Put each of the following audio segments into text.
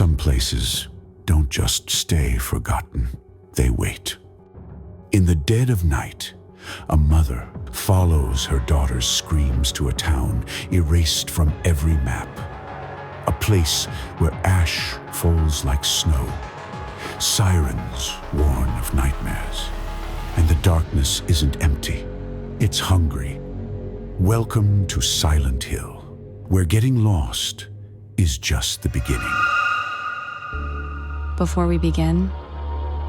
Some places don't just stay forgotten, they wait. In the dead of night, a mother follows her daughter's screams to a town erased from every map. A place where ash falls like snow, sirens warn of nightmares, and the darkness isn't empty, it's hungry. Welcome to Silent Hill, where getting lost is just the beginning. Before we begin,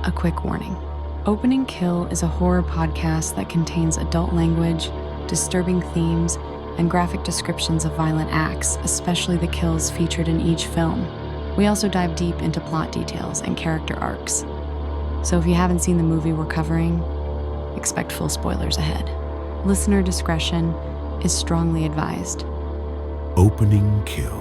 a quick warning. Opening Kill is a horror podcast that contains adult language, disturbing themes, and graphic descriptions of violent acts, especially the kills featured in each film. We also dive deep into plot details and character arcs. So if you haven't seen the movie we're covering, expect full spoilers ahead. Listener discretion is strongly advised. Opening Kill,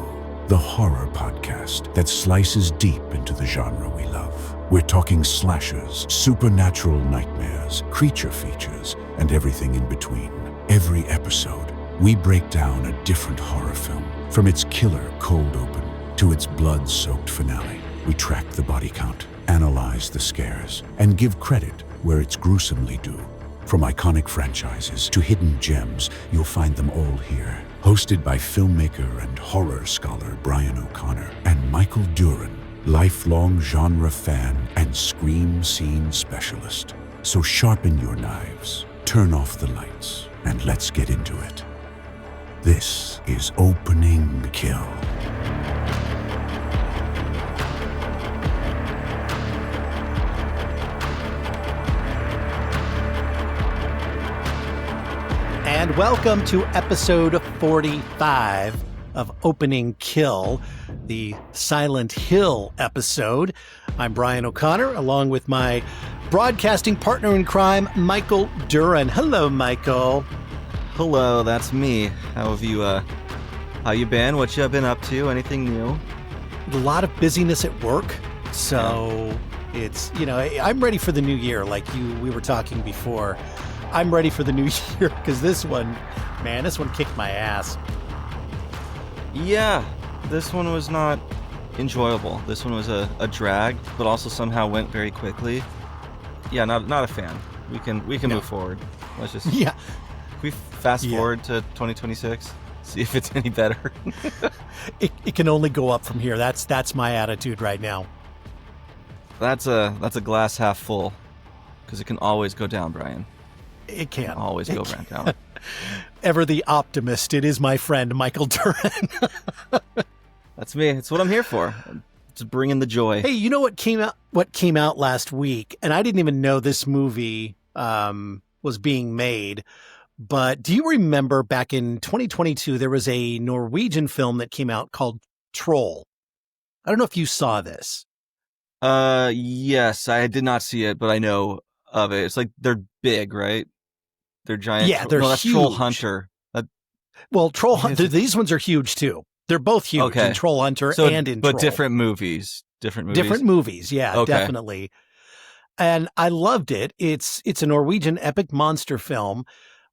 the horror podcast that slices deep into the genre we love. We're talking slashers, supernatural nightmares, creature features, and everything in between. Every episode, we break down a different horror film. From its killer cold open to its blood-soaked finale, we track the body count, analyze the scares, and give credit where it's gruesomely due. From iconic franchises to hidden gems, you'll find them all here. Hosted by filmmaker and horror scholar Brian O'Connor and Michael Duran, lifelong genre fan and scream scene specialist. So sharpen your knives, turn off the lights, and let's get into it. This is Opening Kill. And welcome to episode 45 of Opening Kill, the Silent Hill episode. I'm Brian O'Connor, along with my broadcasting partner in crime, Michael Duran. Hello, Michael. Hello, that's me. How you been? What you been up to? Anything new? A lot of busyness at work, so it's, I'm ready for the new year, like we were talking before. I'm ready for the new year because this one kicked my ass. Yeah, this one was not enjoyable. This one was a drag, but also somehow went very quickly. Yeah, not a fan. We can move forward. Let's just we fast forward to 2026. See if it's any better. It can only go up from here. That's my attitude right now. That's a glass half full, because it can always go down, Brian. It can always go back down. Ever the optimist. It is my friend Michael Duran. That's me. It's what I'm here for. It's bringing the joy. Hey, you know what came out last week? And I didn't even know this movie was being made. But do you remember back in 2022 there was a Norwegian film that came out called Troll? I don't know if you saw this. Yes, I did not see it, but I know of it. It's like they're big, right? They're giant. Yeah, they're that's huge. Troll Hunter. Troll Hunter. These ones are huge too. They're both huge okay. in Troll Hunter and in but Troll. different movies. Different movies. Yeah, okay. Definitely. And I loved it. It's a Norwegian epic monster film.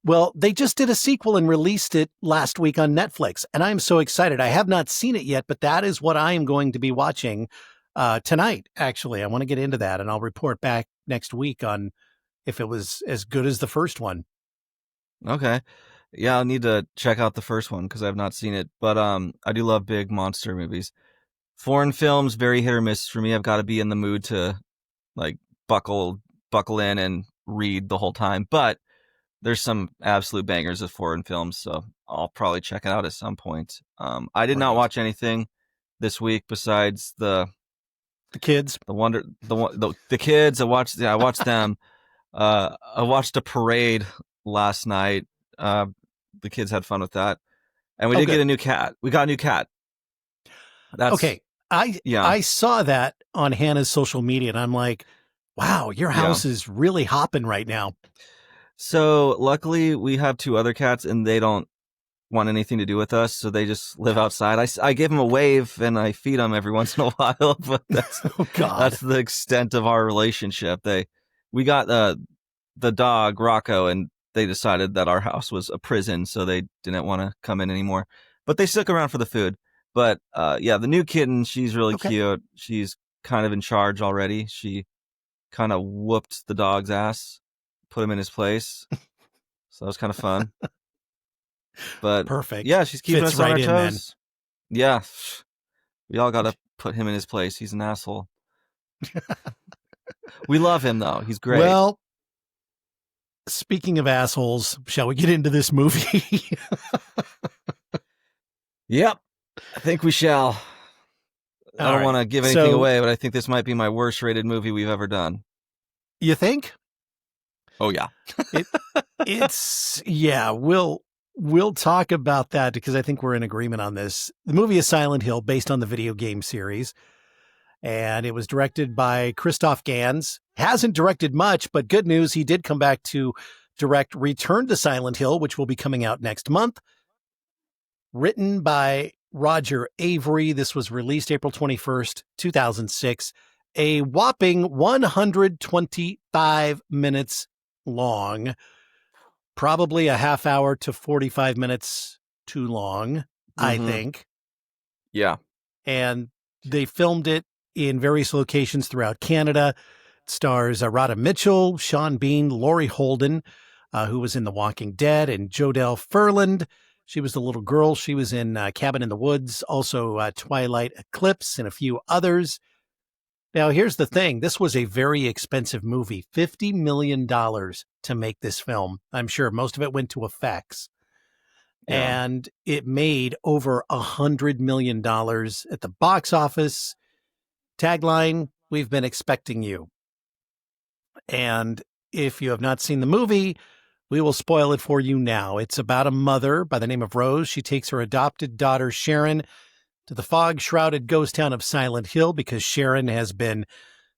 Well, they just did a sequel and released it last week on Netflix, and I'm so excited. I have not seen it yet, but that is what I am going to be watching tonight. Actually, I want to get into that, and I'll report back next week on if it was as good as the first one. Okay. Yeah, I'll need to check out the first one because I've not seen it. But I do love big monster movies. Foreign films, very hit or miss for me. I've got to be in the mood to like buckle in and read the whole time. But there's some absolute bangers of foreign films, so I'll probably check it out at some point. I did not watch anything this week besides the kids. The kids. I watched them. I watched a parade last night. The kids had fun with that, and we did get a new cat. We got a new cat. That's okay. I saw that on Hannah's social media, and I'm like, wow, your house is really hopping right now. So luckily, we have two other cats, and they don't want anything to do with us, so they just live outside. I give them a wave, and I feed them every once in a while, but that's that's the extent of our relationship. We got the dog Rocco, and they decided that our house was a prison, so they didn't want to come in anymore. But they stuck around for the food. But yeah, the new kitten, she's really Okay. cute. She's kind of in charge already. She kind of whooped the dog's ass, put him in his place. So that was kind of fun. But Perfect. yeah, she's keeping Fits us on right our in then. toes. Yeah, we all got to put him in his place. He's an asshole. We love him though. He's great. Well, speaking of assholes, shall we get into this movie? Yep, I think we shall. I All don't right. want to give anything away, but I think this might be my worst rated movie we've ever done. You think? Oh yeah. Yeah, we'll talk about that because I think we're in agreement on this. The movie is Silent Hill, based on the video game series, and it was directed by Christoph Gans. Hasn't directed much, but good news, he did come back to direct Return to Silent Hill, which will be coming out next month. Written by Roger Avery. This was released April 21st, 2006. A whopping 125 minutes long. Probably a half hour to 45 minutes too long, I think. Yeah. And they filmed it in various locations throughout Canada. It stars Radha Mitchell, Sean Bean, Laurie Holden, who was in The Walking Dead, and Jodelle Ferland. She was the little girl. She was in Cabin in the Woods, also Twilight Eclipse, and a few others. Now, here's the thing. This was a very expensive movie, $50 million to make this film. I'm sure most of it went to effects. Yeah. And it made over $100 million at the box office. Tagline, we've been expecting you. And if you have not seen the movie, we will spoil it for you now. It's about a mother by the name of Rose. She takes her adopted daughter, Sharon, to the fog-shrouded ghost town of Silent Hill because Sharon has been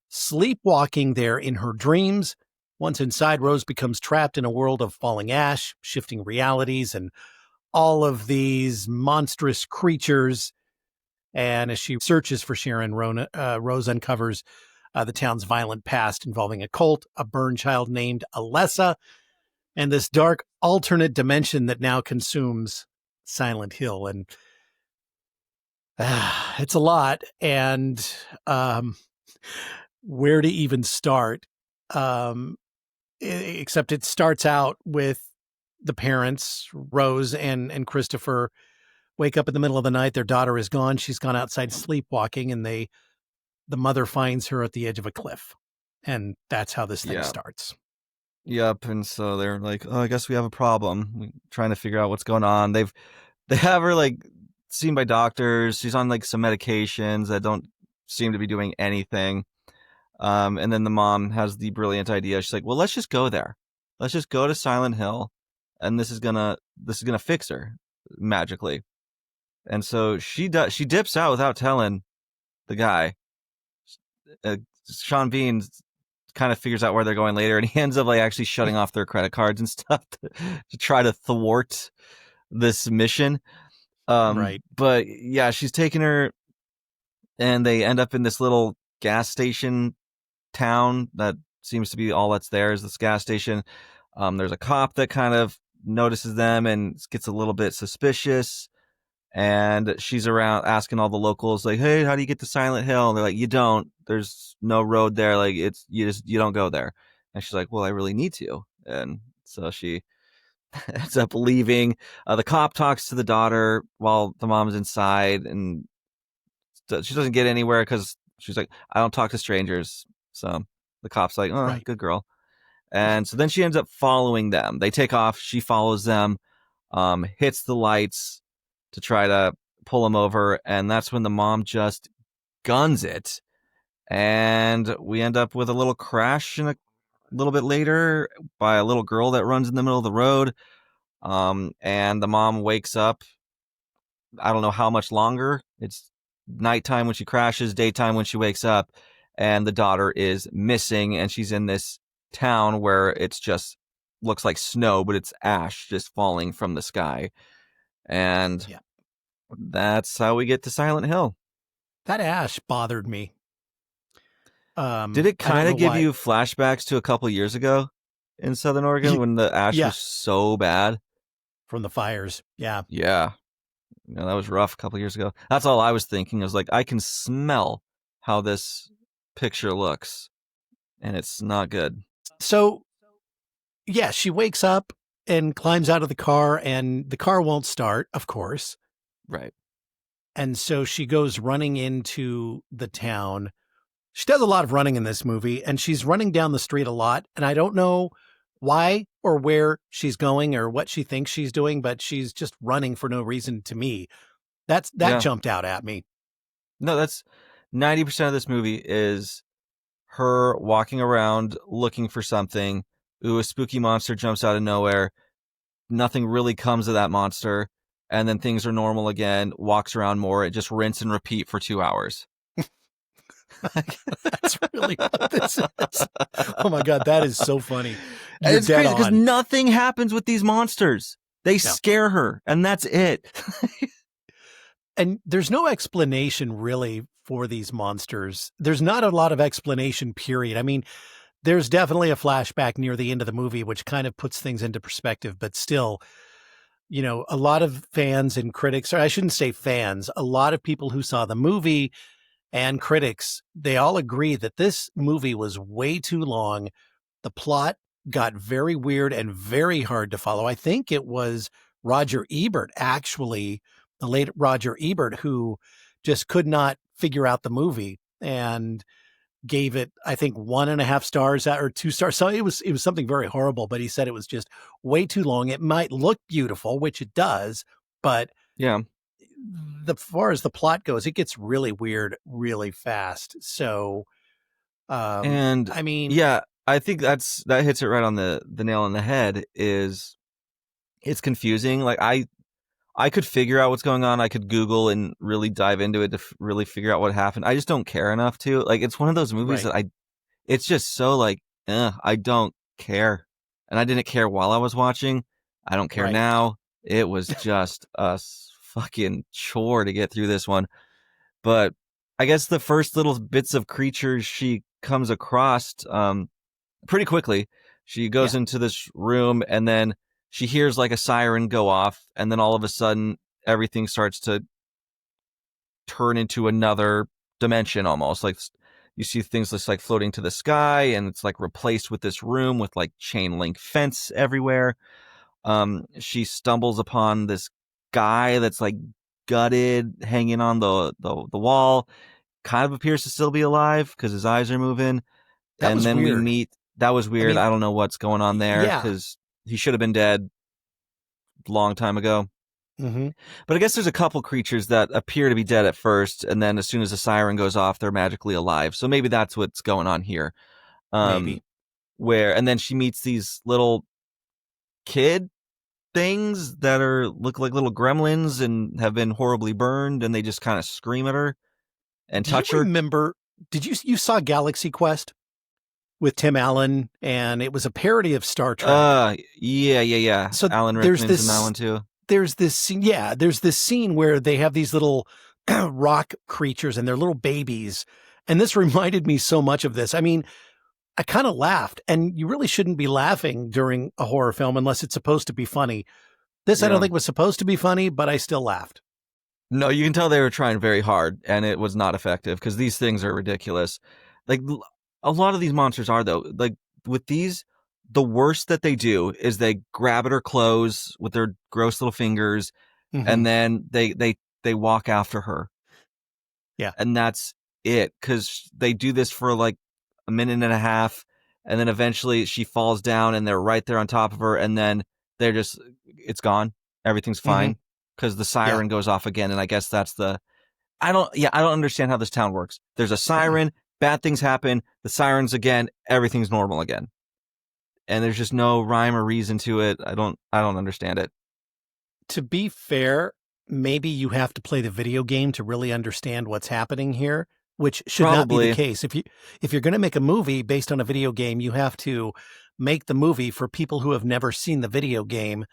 sleepwalking there in her dreams. Once inside, Rose becomes trapped in a world of falling ash, shifting realities, and all of these monstrous creatures. And as she searches for Sharon, Rose uncovers the town's violent past involving a cult, a burn child named Alessa, and this dark alternate dimension that now consumes Silent Hill. And it's a lot. And where to even start? Except it starts out with the parents, Rose and Christopher, wake up in the middle of the night. Their daughter is gone. She's gone outside sleepwalking, and the mother finds her at the edge of a cliff. And that's how this thing starts. Yep. And so they're like, oh, I guess we have a problem. We're trying to figure out what's going on. They have her like seen by doctors. She's on like some medications that don't seem to be doing anything. And then the mom has the brilliant idea. She's like, well, let's just go there. Let's just go to Silent Hill, and this is gonna fix her magically. And so she dips out without telling the guy. Sean Bean kind of figures out where they're going later, and he ends up like actually shutting off their credit cards and stuff to try to thwart this mission. Right. But yeah, she's taking her, and they end up in this little gas station town that seems to be all that's there is this gas station. There's a cop that kind of notices them and gets a little bit suspicious, and she's around asking all the locals like, hey, how do you get to Silent Hill? And they're like, you don't, there's no road there, like it's you don't go there. And she's like, well, I really need to. And so she ends up leaving. The cop talks to the daughter while the mom's inside, and she doesn't get anywhere because she's like, I don't talk to strangers. So the cop's like, oh, Right. good girl. And so then she ends up following them. They take off. She follows them, hits the lights to try to pull them over. And that's when the mom just guns it. And we end up with a little crash a little bit later by a little girl that runs in the middle of the road. And the mom wakes up. I don't know how much longer. It's nighttime when she crashes, daytime when she wakes up. And the daughter is missing, and she's in this town where it's just looks like snow, but it's ash just falling from the sky. And that's how we get to Silent Hill. That ash bothered me. Did it kind of give you flashbacks to a couple years ago in Southern Oregon when the ash was so bad? From the fires. Yeah. Yeah. that was rough a couple years ago. That's all I was thinking. I was like, I can smell how this picture looks, and it's not good. So, yeah, she wakes up and climbs out of the car, and the car won't start, of course. Right. And so she goes running into the town. She does a lot of running in this movie, and she's running down the street a lot. And I don't know why or where she's going or what she thinks she's doing, but she's just running for no reason to me. That jumped out at me. No, that's 90% of this movie is her walking around looking for something. Ooh, a spooky monster jumps out of nowhere. Nothing really comes of that monster. And then things are normal again, walks around more. It just rinse and repeat for 2 hours. That's really what this is. Oh my God, that is so funny. You're it's crazy because on. nothing happens with these monsters. They scare her, and that's it. And there's no explanation really for these monsters. There's not a lot of explanation, period. I mean, there's definitely a flashback near the end of the movie, which kind of puts things into perspective, but still, a lot of fans and critics, or I shouldn't say fans, a lot of people who saw the movie and critics, they all agree that this movie was way too long. The plot got very weird and very hard to follow. I think it was Roger Ebert, actually, the late Roger Ebert, who just could not figure out the movie and gave it, I think, 1.5 stars or 2 stars. So it was something very horrible, but he said it was just way too long. It might look beautiful, which it does, but yeah, as far as the plot goes, it gets really weird really fast. So, and I mean, yeah, I think that hits it right on the nail on the head. Is it's confusing. Like I could figure out what's going on. I could Google and really dive into it to really figure out what happened. I just don't care enough to. Like, it's one of those movies that it's just so like, I don't care. And I didn't care while I was watching. I don't care now. It was just a fucking chore to get through this one. But I guess the first little bits of creatures she comes across pretty quickly. She goes into this room, and then she hears like a siren go off, and then all of a sudden everything starts to turn into another dimension almost. Like you see things just like floating to the sky, and it's like replaced with this room with like chain link fence everywhere. She stumbles upon this guy that's like gutted, hanging on the wall, kind of appears to still be alive because his eyes are moving. That was weird. We meet. That was weird. I don't know what's going on there because he should have been dead a long time ago. Mm-hmm. But I guess there's a couple creatures that appear to be dead at first, and then as soon as the siren goes off, they're magically alive. So maybe that's what's going on here. Maybe. And then she meets these little kid things that look like little gremlins and have been horribly burned, and they just kind of scream at her and touch her. Remember? Did you saw Galaxy Quest with Tim Allen, and it was a parody of Star Trek? Yeah. So Alan Rickman's in that one too. There's this scene. Yeah, there's this scene where they have these little rock creatures and they're little babies, and this reminded me so much of this. I mean, I kind of laughed, and you really shouldn't be laughing during a horror film unless it's supposed to be funny. This I don't think was supposed to be funny, but I still laughed. No, you can tell they were trying very hard, and it was not effective because these things are ridiculous. Like a lot of these monsters are, though. Like with these, the worst that they do is they grab at her clothes with their gross little fingers, and then they walk after her. Yeah, and that's it, because they do this for like a minute and a half, and then eventually she falls down, and they're right there on top of her, and then it's gone. Everything's fine because the siren goes off again, and I guess that's I don't understand how this town works. There's a siren, bad things happen, the sirens again, everything's normal again. And there's just no rhyme or reason to it. I don't understand it. To be fair, maybe you have to play the video game to really understand what's happening here, which should not be the case. If you're going to make a movie based on a video game, you have to make the movie for people who have never seen the video game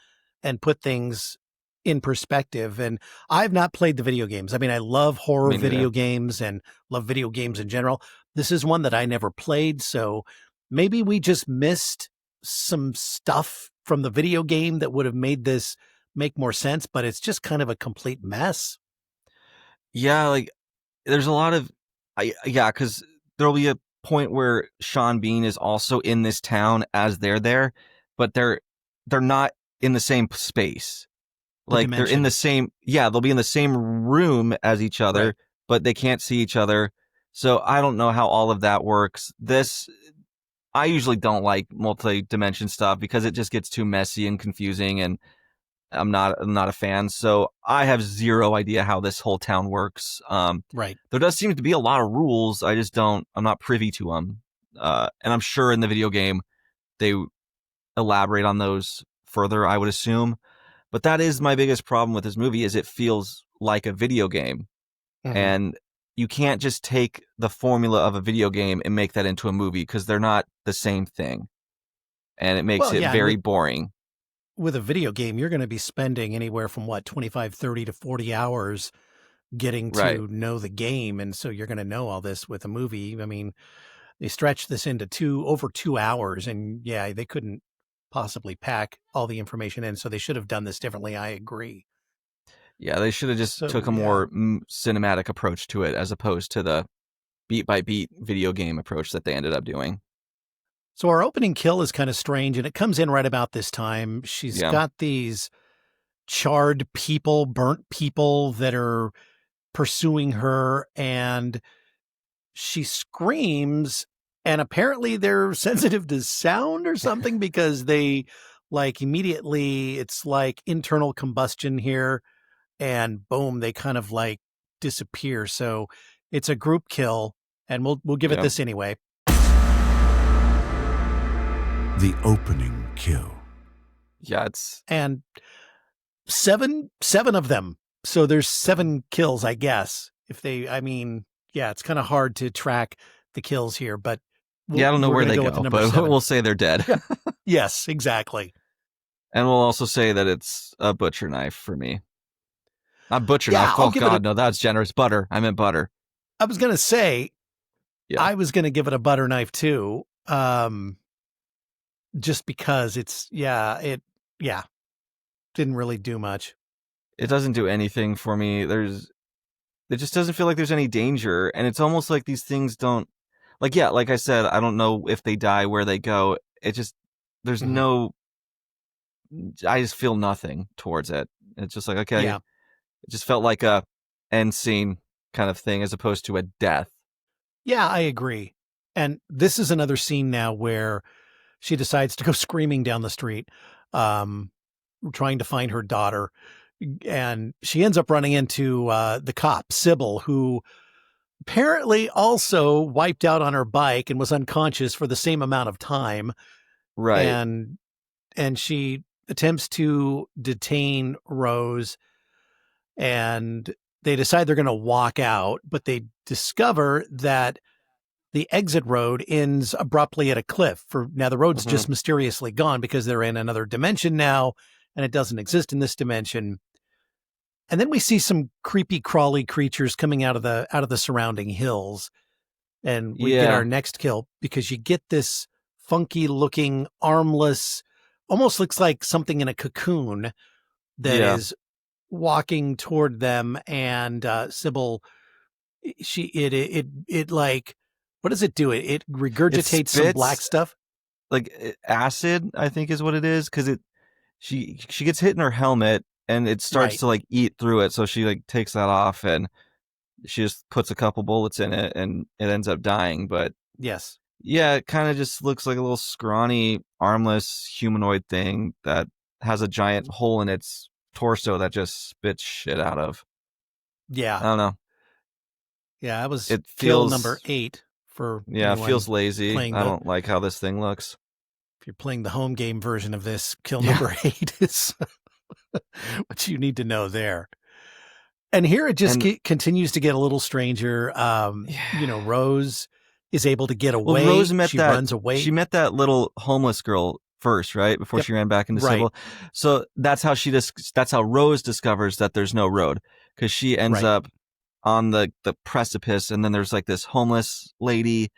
and put things in perspective. And I've not played the video games. I mean, I love horror video games and love video games in general. This is one that I never played, so maybe we just missed some stuff from the video game that would have made this make more sense, but it's just kind of a complete mess. Yeah, like there's a lot of because there'll be a point where Sean Bean is also in this town as they're there, but they're not in the same space. The Like they're in dimension. the same they'll be in the same room as each other, Right. but they can't see each other. So I don't know how all of that works. I usually don't like multi-dimension stuff because it just gets too messy and confusing, and I'm not a fan. So I have zero idea how this whole town works. Right. There does seem to be a lot of rules. I'm not privy to them. And I'm sure in the video game they elaborate on those further, I would assume. But that is my biggest problem with this movie, is it feels like a video game. Mhm. And you can't just take the formula of a video game and make that into a movie, because they're not the same thing. And it makes Well, it yeah, very boring. with a video game, you're going to be spending anywhere from 25, 30 to 40 hours getting Right. to know the game. And so you're going to know all this. With a movie, I mean, they stretched this into over 2 hours, and yeah, they couldn't possibly pack all the information in. So they should have done this differently. I agree. Yeah, they should have just So, took a yeah. more cinematic approach to it, as opposed to the beat by beat video game approach that they ended up doing. So our opening kill is kind of strange, and it comes in right about this time. She's Yeah. got these charred people, burnt people that are pursuing her, and she screams, and apparently they're sensitive to sound or something, because they like immediately, it's like internal combustion here, and boom, they kind of like disappear. So it's a group kill, and we'll give it Yeah. this anyway. The opening kill. Yeah, it's And seven of them. So there's 7 kills, I guess. I mean, yeah, it's kind of hard to track the kills here, but I don't know we're where gonna they with the go, number but 7. we'll say they're dead. Yes, exactly. And we'll also say that it's a butcher knife for me. Not butcher Yeah, knife. I'll Oh give it God, no, that's generous. Butter. I meant butter. I was gonna say, Yeah. I was gonna give it a butter knife too. Just because it's didn't really do much. It doesn't do anything for me. It just doesn't feel like there's any danger, and it's almost like these things don't, like I said, I don't know if they die, where they go. It just there's Mhm. no. I just feel nothing towards it. It's just like, okay, Yeah. it just felt like a end scene kind of thing, as opposed to a death. Yeah, I agree. And this is another scene now where she decides to go screaming down the street, trying to find her daughter. And she ends up running into the cop, Sybil, who apparently also wiped out on her bike and was unconscious for the same amount of time. Right. And she attempts to detain Rose, and they decide they're going to walk out, but they discover that the exit road ends abruptly at a cliff. Now the road's just mysteriously gone because they're in another dimension now, and it doesn't exist in this dimension. And then we see some creepy crawly creatures coming out of the surrounding hills, and we get our next kill, because you get this funky looking armless, almost looks like something in a cocoon that is walking toward them. And Sybil, it like, what does it do? It regurgitates some black stuff, like acid, I think is what it is, because she gets hit in her helmet, and it starts to like eat through it. So she like takes that off, and she just puts a couple bullets in it, and it ends up dying. But yes, yeah, it kind of just looks like a little scrawny, armless humanoid thing that has a giant hole in its torso that just spits shit out of. Yeah, I don't know. Yeah, that was It kill feels number 8 for Yeah, it feels lazy. I don't like how this thing looks. If you're playing the home game version of this, kill number 8 is what you need to know there. And here it just continues to get a little stranger. Rose is able to get away. Well, Rose runs away. She met that little homeless girl first, right? Before she ran back into Sybil. So that's how that's how Rose discovers that there's no road, because she ends up on the precipice, and then there's like this homeless lady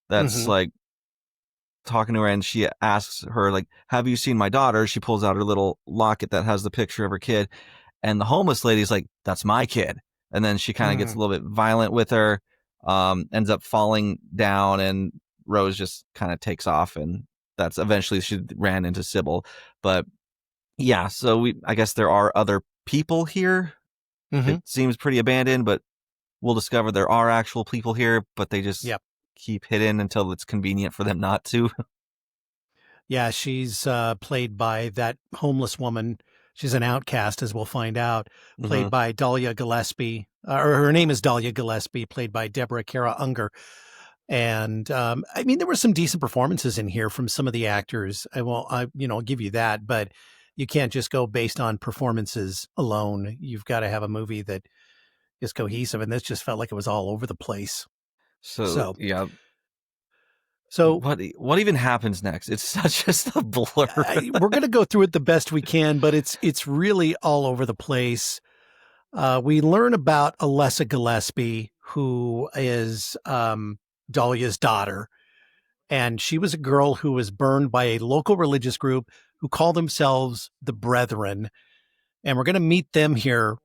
that's like talking to her, and she asks her, like, have you seen my daughter? She pulls out her little locket that has the picture of her kid, and the homeless lady's like, that's my kid. And then she kind of gets a little bit violent with her, ends up falling down, and Rose just kind of takes off, and that's eventually she ran into Sybil. But yeah, so I guess there are other people here. It seems pretty abandoned, but we'll discover there are actual people here, but they just keep hidden until it's convenient for them not to. Yeah, she's played by that homeless woman. She's an outcast, as we'll find out, played by Dahlia Gillespie. Or her name is Dahlia Gillespie, played by Deborah Kara Unger. And I mean, there were some decent performances in here from some of the actors. I'll give you that, but you can't just go based on performances alone. You've got to have a movie that is cohesive, and this just felt like it was all over the place. So yeah. So what even happens next? It's just a blur. We're going to go through it the best we can, but it's really all over the place. We learn about Alessa Gillespie, who is Dahlia's daughter, and she was a girl who was burned by a local religious group who call themselves the Brethren, and we're going to meet them here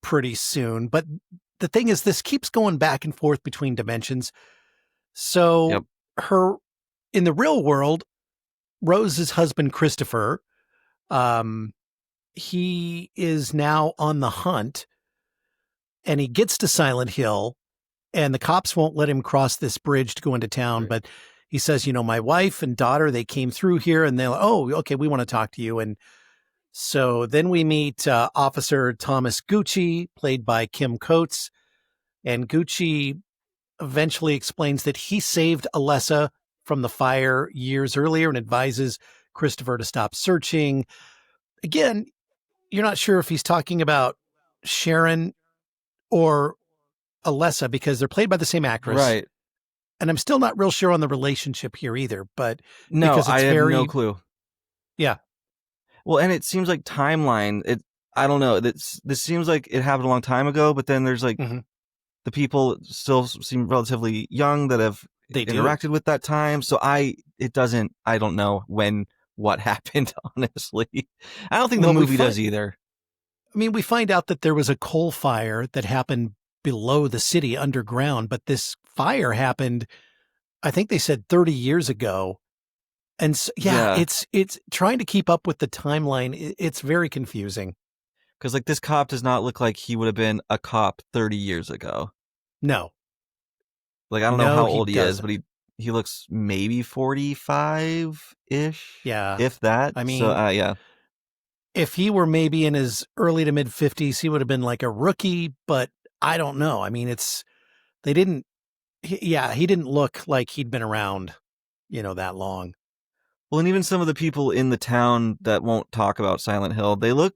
pretty soon. But the thing is, this keeps going back and forth between dimensions. So in the real world, Rose's husband, Christopher, he is now on the hunt, and he gets to Silent Hill, and the cops won't let him cross this bridge to go into town. Right. But he says, my wife and daughter, they came through here, and they're like, oh, okay, we want to talk to you. And so then we meet Officer Thomas Gucci, played by Kim Coates, and Gucci eventually explains that he saved Alessa from the fire years earlier and advises Christopher to stop searching. Again, you're not sure if he's talking about Sharon or Alessa because they're played by the same actress. Right. And I'm still not real sure on the relationship here either, but no, because I have no clue. Yeah. Well, and it seems like timeline, I don't know. This seems like it happened a long time ago, but then there's like the people still seem relatively young that have interacted with that time. So I don't know what happened, honestly. I don't think the movie does either. I mean, we find out that there was a coal fire that happened below the city underground, but this fire happened, I think they said 30 years ago. And so, it's trying to keep up with the timeline. It's very confusing. Because like this cop does not look like he would have been a cop 30 years ago. No. Like, I don't know how old he is, but he looks maybe 45-ish. Yeah. If that. I mean, so, if he were maybe in his early to mid 50s, he would have been like a rookie, but I don't know. I mean, he didn't look like he'd been around, that long. Well, and even some of the people in the town that won't talk about Silent Hill, they look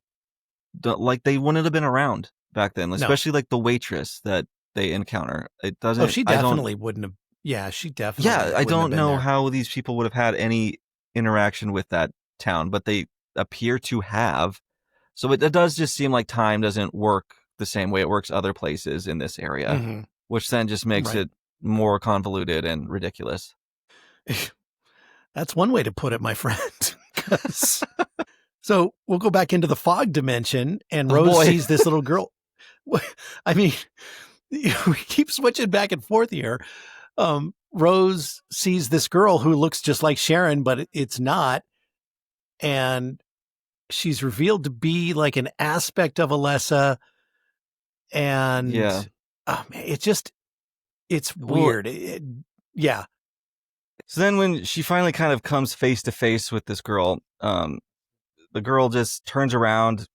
like they wouldn't have been around back then, especially like the waitress that they encounter. It doesn't. Oh, she definitely wouldn't have. Yeah, she definitely. Yeah, I don't know how these people would have had any interaction with that town, but they appear to have. So it does just seem like time doesn't work the same way it works other places in this area, which then just makes it more convoluted and ridiculous. That's one way to put it, my friend. So we'll go back into the fog dimension, and Rose sees this little girl. I mean, we keep switching back and forth here. Rose sees this girl who looks just like Sharon, but it's not. And she's revealed to be like an aspect of Alessa. And it's weird. So then when she finally kind of comes face to face with this girl, the girl just turns around,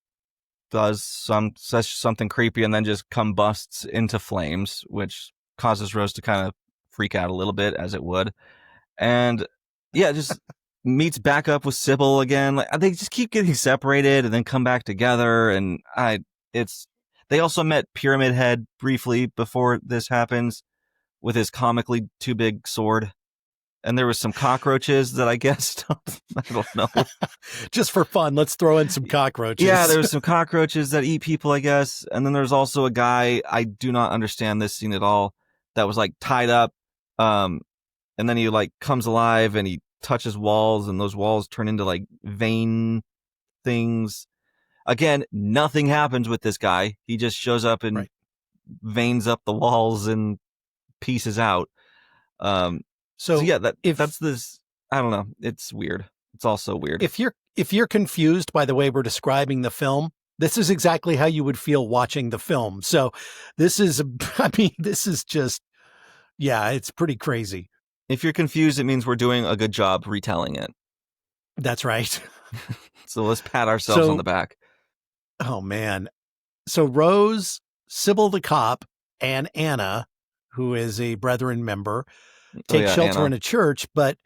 does something creepy, and then just combusts into flames, which causes Rose to kind of freak out a little bit, as it would. And just meets back up with Sybil again. Like, they just keep getting separated and then come back together. And they also met Pyramid Head briefly before this happens with his comically too big sword. And there was some cockroaches that I guess, I don't know. Just for fun, let's throw in some cockroaches. Yeah, there was some cockroaches that eat people, I guess. And then there's also a guy, I do not understand this scene at all, that was like tied up. And then he like comes alive and he touches walls and those walls turn into like vein things. Again, nothing happens with this guy. He just shows up and veins up the walls and pieces out. So yeah, that's this. I don't know. It's weird. It's also weird. If you're confused by the way we're describing the film, this is exactly how you would feel watching the film. So this is just, yeah, it's pretty crazy. If you're confused, it means we're doing a good job retelling it. That's right. So let's pat ourselves on the back. Oh man. So Rose, Sybil the cop, and Anna, who is a Brethren member, take shelter in a church. But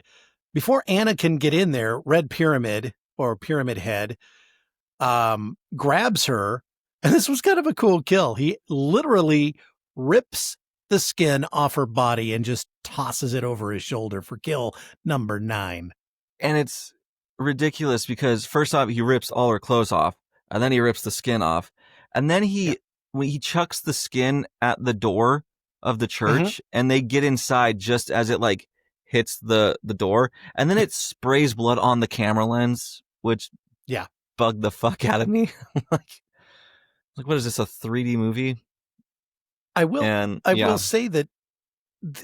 before Anna can get in there, Red Pyramid or Pyramid Head grabs her. And this was kind of a cool kill. He literally rips the skin off her body and just tosses it over his shoulder for kill number 9. And it's ridiculous because first off, he rips all her clothes off, and then he rips the skin off. And then when he chucks the skin at the door of the church and they get inside just as it like hits the door, and then it sprays blood on the camera lens, which bugged the fuck out of me. like what is this, a 3D movie? I will say that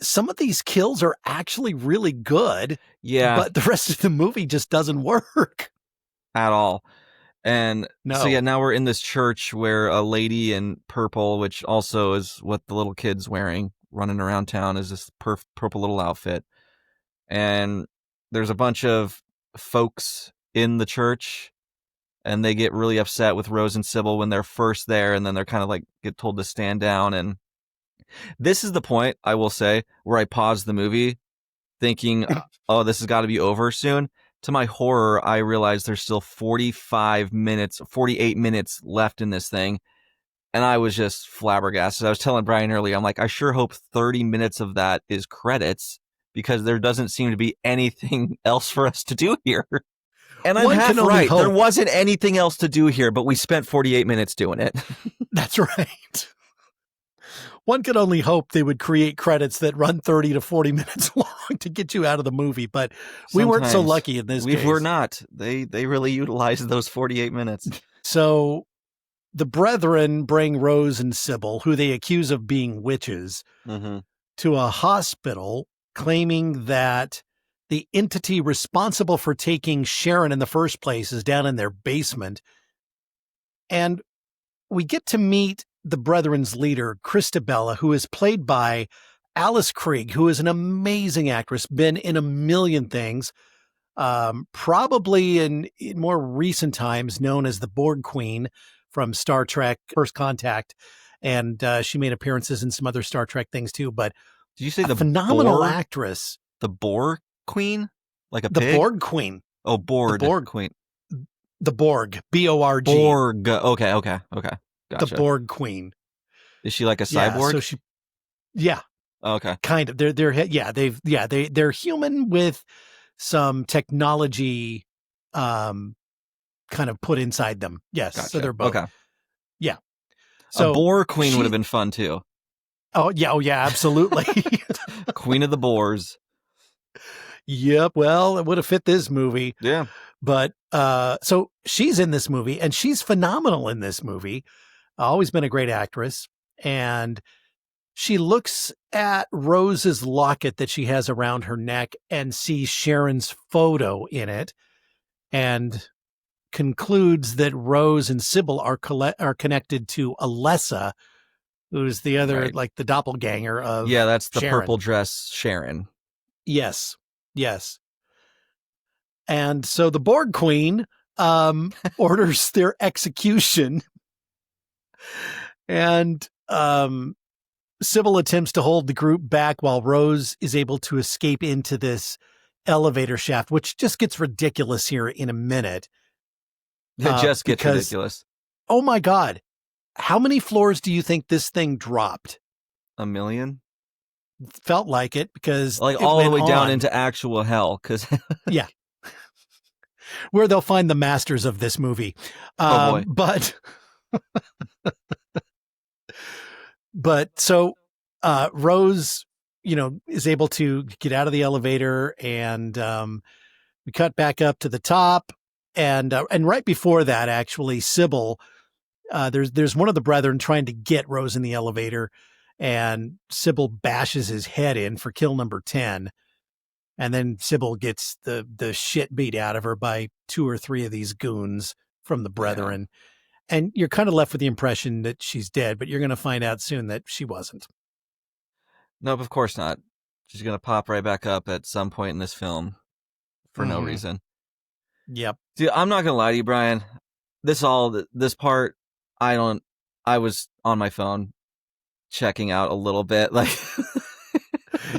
some of these kills are actually really good. Yeah. But the rest of the movie just doesn't work at all. And so now we're in this church where a lady in purple, which also is what the little kid's wearing, running around town, is this purple little outfit. And there's a bunch of folks in the church, and they get really upset with Rose and Sybil when they're first there, and then they're kind of like get told to stand down. And this is the point, I will say, where I paused the movie thinking, oh, this has got to be over soon. To my horror, I realized there's still 48 minutes left in this thing. And I was just flabbergasted. I was telling Brian earlier, I'm like, I sure hope 30 minutes of that is credits, because there doesn't seem to be anything else for us to do here. And I'm half right. There wasn't anything else to do here, but we spent 48 minutes doing it. That's right. One could only hope they would create credits that run 30 to 40 minutes long to get you out of the movie, but we weren't so lucky in this case. We were not. They really utilized those 48 minutes. So the Brethren bring Rose and Sybil, who they accuse of being witches, to a hospital, claiming that the entity responsible for taking Sharon in the first place is down in their basement. And we get to meet the Brethren's leader, Christabella, who is played by Alice Krige, who is an amazing actress, been in a million things, probably in more recent times known as the Borg Queen from Star Trek First Contact. And she made appearances in some other Star Trek things too. But did you say the phenomenal actress? The Borg Queen? Like a the pig? Borg Queen. Oh, Borg Queen. The Borg, Borg. Borg. Okay. Gotcha. The Borg Queen. Is she like a cyborg? Yeah. Okay. Kind of. They're human with some technology kind of put inside them. Yes. Gotcha. So they're both. Okay. Yeah. So a Borg Queen would have been fun too. Oh yeah, absolutely. Queen of the Boars. Yep. Well, it would have fit this movie. Yeah. But so she's in this movie, and she's phenomenal in this movie. Always been a great actress. And she looks at Rose's locket that she has around her neck and sees Sharon's photo in it, and concludes that Rose and Sybil are connected to Alessa, who's the other, like the doppelganger of that's the Sharon. Purple dress Sharon. Yes. And so the Borg Queen orders their execution, and Sybil attempts to hold the group back while Rose is able to escape into this elevator shaft, which just gets ridiculous here in a minute. It just gets ridiculous. Oh my God. How many floors do you think this thing dropped? 1 million? Felt like it, because like all the way down into actual hell. Yeah. Where they'll find the masters of this movie. Oh boy. But so Rose, is able to get out of the elevator, and we cut back up to the top. And right before that, actually, Sybil, there's one of the brethren trying to get Rose in the elevator, and Sybil bashes his head in for kill number 10. And then Sybil gets the shit beat out of her by 2 or 3 of these goons from the brethren. Yeah. And you're kind of left with the impression that she's dead, but you're going to find out soon that she wasn't. Nope, of course not. She's going to pop right back up at some point in this film for no reason. Yep. Dude, I'm not going to lie to you, Brian. This part, I was on my phone checking out a little bit. Like,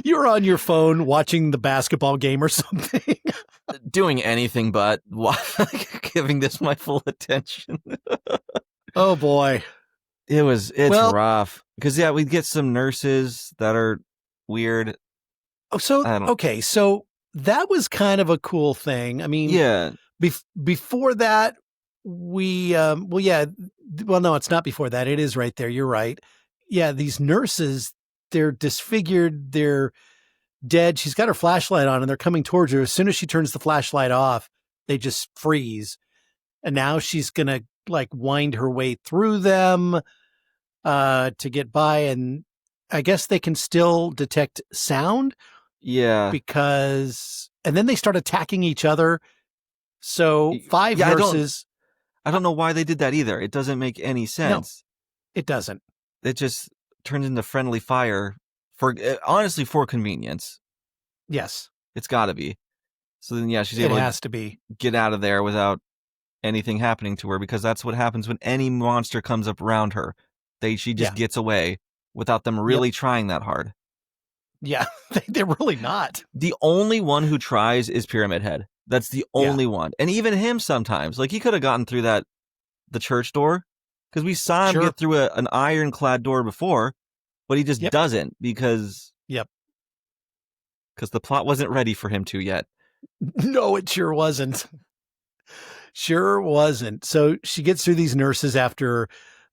you were on your phone watching the basketball game or something. Doing anything but giving this my full attention. Oh boy. It's rough. Because we get some nurses that are weird. Oh, so okay, so that was kind of a cool thing. I mean, yeah. Before that, no, it's not before that. It is right there. You're right. Yeah, these nurses, they're disfigured. They're dead. She's got her flashlight on, and they're coming towards her. As soon as she turns the flashlight off, they just freeze. And now she's gonna wind her way through them to get by, and I guess they can still detect sound. Yeah. And then they start attacking each other. So 5 nurses. I don't know why they did that either. It doesn't make any sense. No, it doesn't. It just turns into friendly fire for convenience. Yes. It's got to be. So then, she's able to get out of there without anything happening to her, because that's what happens when any monster comes up around her. She just gets away without them really trying that hard. Yeah, they're really not. The only one who tries is Pyramid Head. That's the only one. And even him sometimes. He could have gotten through the church door, because we saw him get through an ironclad door before, but he just doesn't because the plot wasn't ready for him to yet. No, it sure wasn't. Sure wasn't. So she gets through these nurses after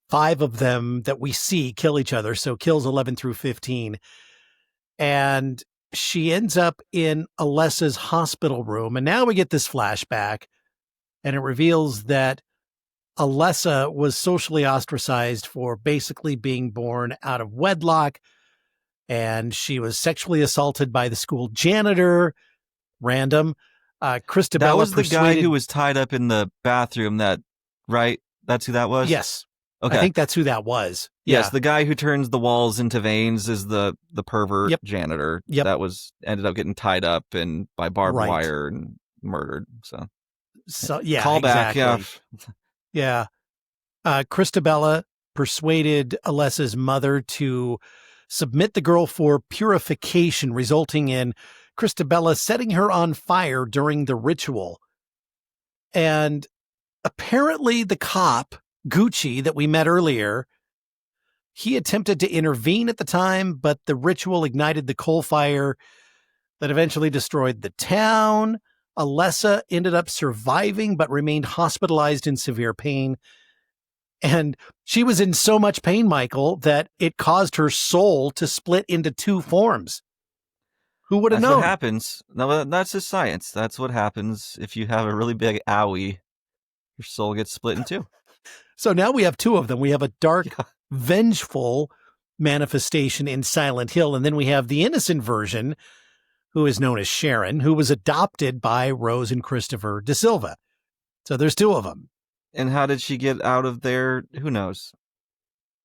5 of them that we see kill each other. So kills 11 through 15. And she ends up in Alessa's hospital room. And now we get this flashback, and it reveals that Alessa was socially ostracized for basically being born out of wedlock. And she was sexually assaulted by the school janitor. Random. Christabella. That was the guy who was tied up in the bathroom. Right? That's who that was? Yes. Okay. I think that's who that was. Yes, the guy who turns the walls into veins is the pervert janitor. Yep. That ended up getting tied up and by barbed wire and murdered. So yeah, call exactly. back. Yeah. Christabella persuaded Alessa's mother to submit the girl for purification, resulting in Christabella setting her on fire during the ritual. And apparently the cop, Gucci, that we met earlier, he attempted to intervene at the time, but the ritual ignited the coal fire that eventually destroyed the town. Alessa ended up surviving, but remained hospitalized in severe pain. And she was in so much pain, Michael, that it caused her soul to split into 2 forms. Who would have known? That's what happens. No, that's just science. That's what happens if you have a really big owie. Your soul gets split in 2. So now we have 2 of them. We have a dark, vengeful manifestation in Silent Hill, and then we have the innocent version, who is known as Sharon, who was adopted by Rose and Christopher De Silva. So there's 2 of them. And how did she get out of there? Who knows?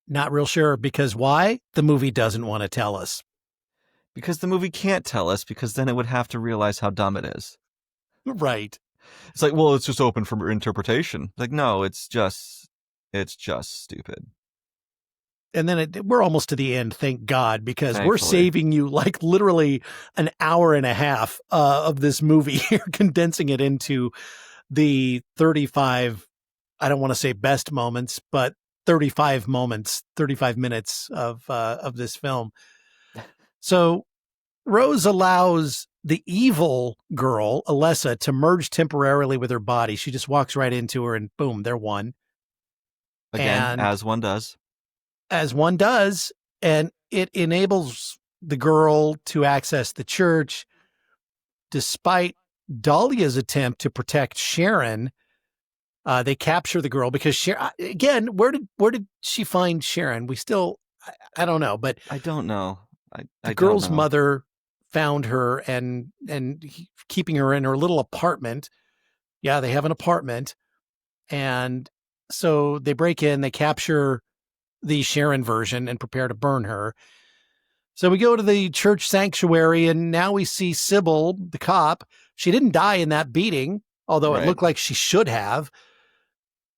Not real sure, because why? The movie doesn't want to tell us. Because the movie can't tell us, because then it would have to realize how dumb it is. Right. It's like, well, it's just open for interpretation. Like, no, it's just stupid. And then we're almost to the end, thank God, because Thankfully. We're saving you literally an hour and a half of this movie here, condensing it into the 35, I don't want to say best moments, but 35 minutes of this film. So Rose allows the evil girl, Alessa, to merge temporarily with her body. She just walks right into her and boom, they're one. Again, as one does. As one does. And it enables the girl to access the church. Despite Dahlia's attempt to protect Sharon, they capture the girl because again, where did she find Sharon? I don't know, but I don't know. the I don't girl's know. mother found her and keeping her in her little apartment. Yeah, they have an apartment. And so they break in, they capture the Sharon version and prepare to burn her. So we go to the church sanctuary, and now we see Sybil, the cop. She didn't die in that beating, although it Right. looked like she should have.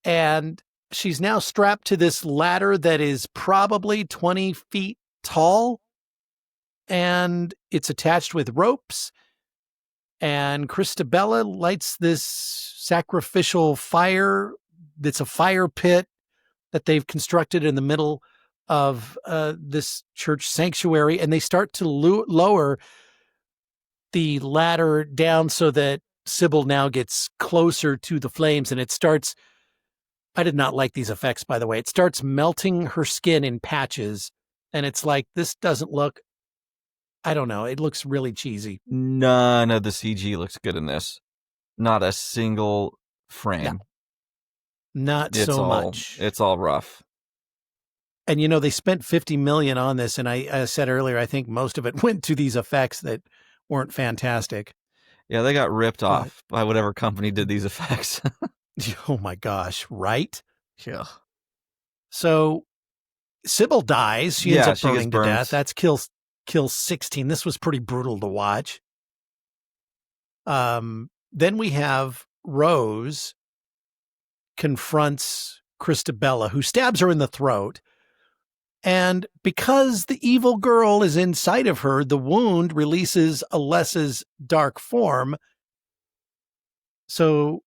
And she's now strapped to this ladder that is probably 20 feet tall, and it's attached with ropes. And Christabella lights this sacrificial fire that's a fire pit that they've constructed in the middle of this church sanctuary, and they start to lower the ladder down so that Sybil now gets closer to the flames, and it starts. I did not like these effects, by the way. It starts melting her skin in patches, and it's like, this doesn't look. I don't know. It looks really cheesy. None of the CG looks good in this. Not a single frame. No, not so much. It's all rough. And they spent $50 million on this, and I said earlier, I think most of it went to these effects that weren't fantastic. Yeah, they got ripped off by whatever company did these effects. Oh my gosh, right? Yeah. So Sybil dies. She ends up she burning gets to burnt. death. That's kill 16. This was pretty brutal to watch. Then we have Rose confronts Christabella, who stabs her in the throat. And because the evil girl is inside of her, the wound releases Alessa's dark form. So